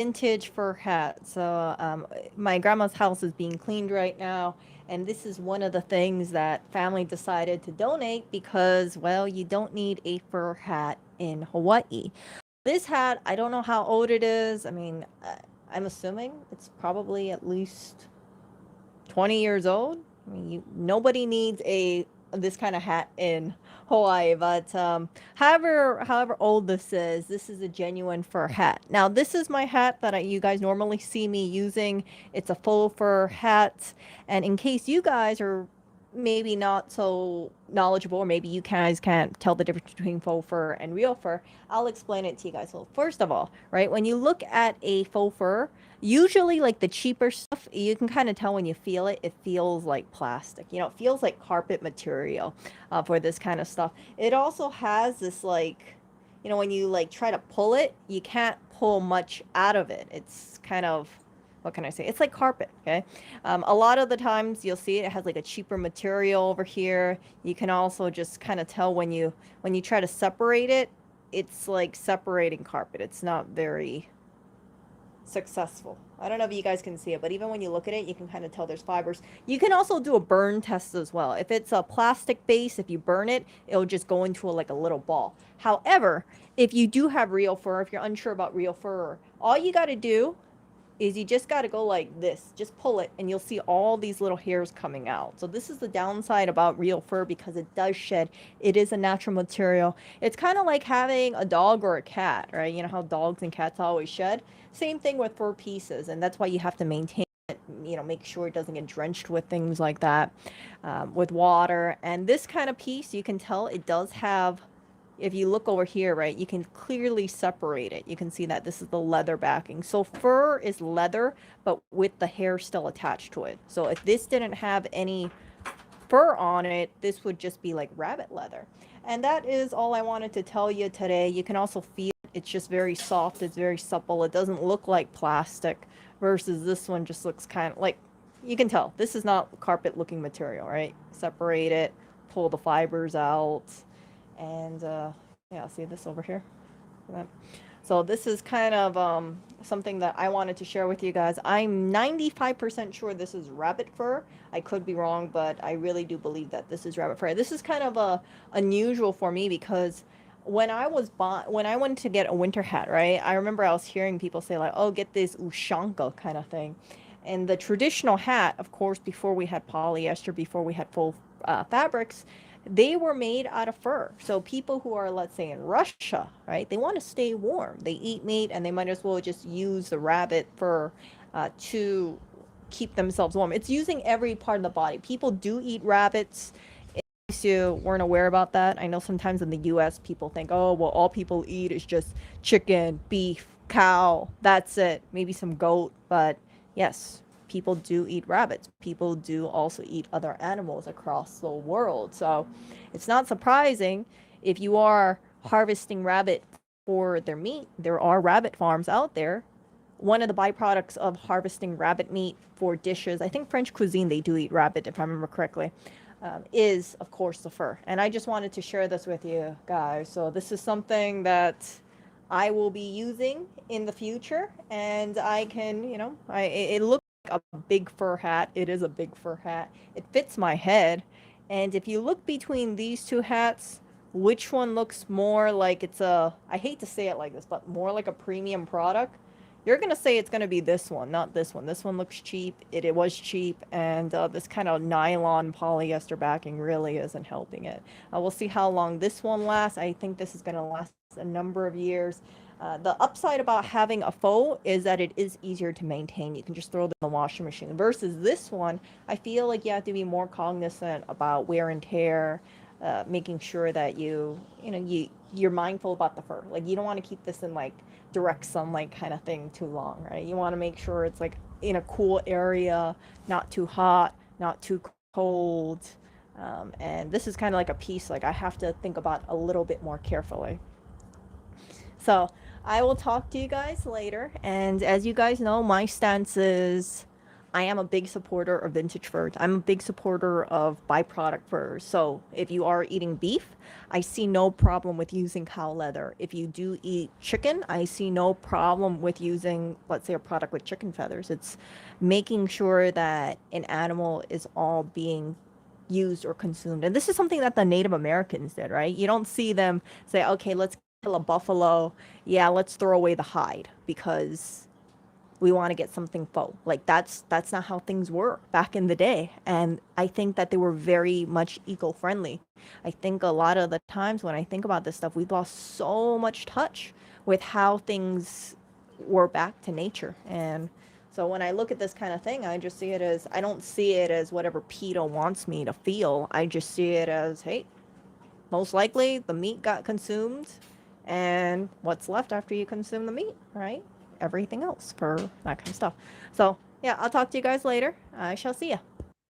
vintage fur hat. So my grandma's house is being cleaned right now, and this is one of the things that family decided to donate because, well, you don't need a fur hat in Hawaii. This hat, I don't know how old it is. I mean, I'm assuming it's probably at least 20 years old. I mean, nobody needs a this kind of hat in Hawaii, but however old this is a genuine fur hat. Now, this is my hat that you guys normally see me using. It's a faux fur hat, and in case you guys are maybe not so knowledgeable, or maybe you guys can't tell the difference between faux fur and real fur, I'll explain it to you guys. So first of all, right, when you look at a faux fur, usually like the cheaper stuff, you can kind of tell when you feel it, it feels like plastic. You know, it feels like carpet material for this kind of stuff. It also has this like, you know, when you like try to pull it, you can't pull much out of it. It's kind of, what can I say? It's like carpet, okay? A lot of the times you'll see it has like a cheaper material over here. You can also just kind of tell when you try to separate it, it's like separating carpet. It's not very successful. I don't know if you guys can see it, but even when you look at it, you can kind of tell there's fibers. You can also do a burn test as well. If it's a plastic base, if you burn it, it'll just go into like a little ball. However, if you do have real fur, if you're unsure about real fur, all you got to do is you just got to go like this, just pull it, and you'll see all these little hairs coming out. So this is the downside about real fur, because it does shed. It is a natural material. It's kind of like having a dog or a cat, right? You know how dogs and cats always shed? Same thing with fur pieces, and that's why you have to maintain it, you know, make sure it doesn't get drenched with things like that, with water. And this kind of piece, you can tell it does have, if you look over here, right, you can clearly separate it. You can see that this is the leather backing. So fur is leather, but with the hair still attached to it. So if this didn't have any fur on it, this would just be like rabbit leather. And that is all I wanted to tell you today. You can also feel it's just very soft. It's very supple. It doesn't look like plastic, versus this one just looks kind of like, you can tell this is not carpet looking material, right? Separate it, pull the fibers out, and yeah, see this over here. So this is kind of something that I wanted to share with you guys. I'm 95% sure this is rabbit fur. I could be wrong, but I really do believe that this is rabbit fur. This is kind of unusual for me, because when I went to get a winter hat, right? I remember I was hearing people say like, "Oh, get this ushanka kind of thing." And the traditional hat, of course, before we had polyester, before we had full fabrics, they were made out of fur. So people who are, let's say, in Russia, right, they want to stay warm. They eat meat, and they might as well just use the rabbit fur to keep themselves warm. It's using every part of the body. People do eat rabbits. In case you weren't aware about that, I know sometimes in the U.S. people think, oh, well, all people eat is just chicken, beef, cow. That's it. Maybe some goat, but yes, people do eat rabbits. People do also eat other animals across the world. So it's not surprising if you are harvesting rabbit for their meat. There are rabbit farms out there. One of the byproducts of harvesting rabbit meat for dishes, I think French cuisine, they do eat rabbit if I remember correctly, is of course the fur. And I just wanted to share this with you guys. So this is something that I will be using in the future, and I can, you know, it looks like a big fur hat. It is a big fur hat. It fits my head. And if you look between these two hats, which one looks more like it's a, I hate to say it like this, but more like a premium product, you're going to say it's going to be this one, not this one. This one looks cheap. It was cheap, and this kind of nylon polyester backing really isn't helping it. We'll see how long this one lasts. I think this is going to last a number of years. The upside about having a faux is that it is easier to maintain. You can just throw them in the washing machine. Versus this one, I feel like you have to be more cognizant about wear and tear, making sure that you're mindful about the fur. Like, you don't want to keep this in like direct sunlight kind of thing too long, right? You want to make sure it's like in a cool area, not too hot, not too cold. And this is kind of like a piece like I have to think about a little bit more carefully. So I will talk to you guys later. And as you guys know, my stance is I am a big supporter of vintage furs. I'm a big supporter of byproduct furs. So if you are eating beef, I see no problem with using cow leather. If you do eat chicken, I see no problem with using, let's say, a product with chicken feathers. It's making sure that an animal is all being used or consumed. And this is something that the Native Americans did, right? You don't see them say, okay, let's kill a buffalo. Yeah, let's throw away the hide because we want to get something faux. Like that's not how things were back in the day. And I think that they were very much eco-friendly. I think a lot of the times when I think about this stuff, we've lost so much touch with how things were back to nature. And so when I look at this kind of thing, I just see it as, I don't see it as whatever PETA wants me to feel. I just see it as, hey, most likely the meat got consumed, and what's left after you consume the meat, right? Everything else for that kind of stuff. So yeah, I'll talk to you guys later. I shall see ya.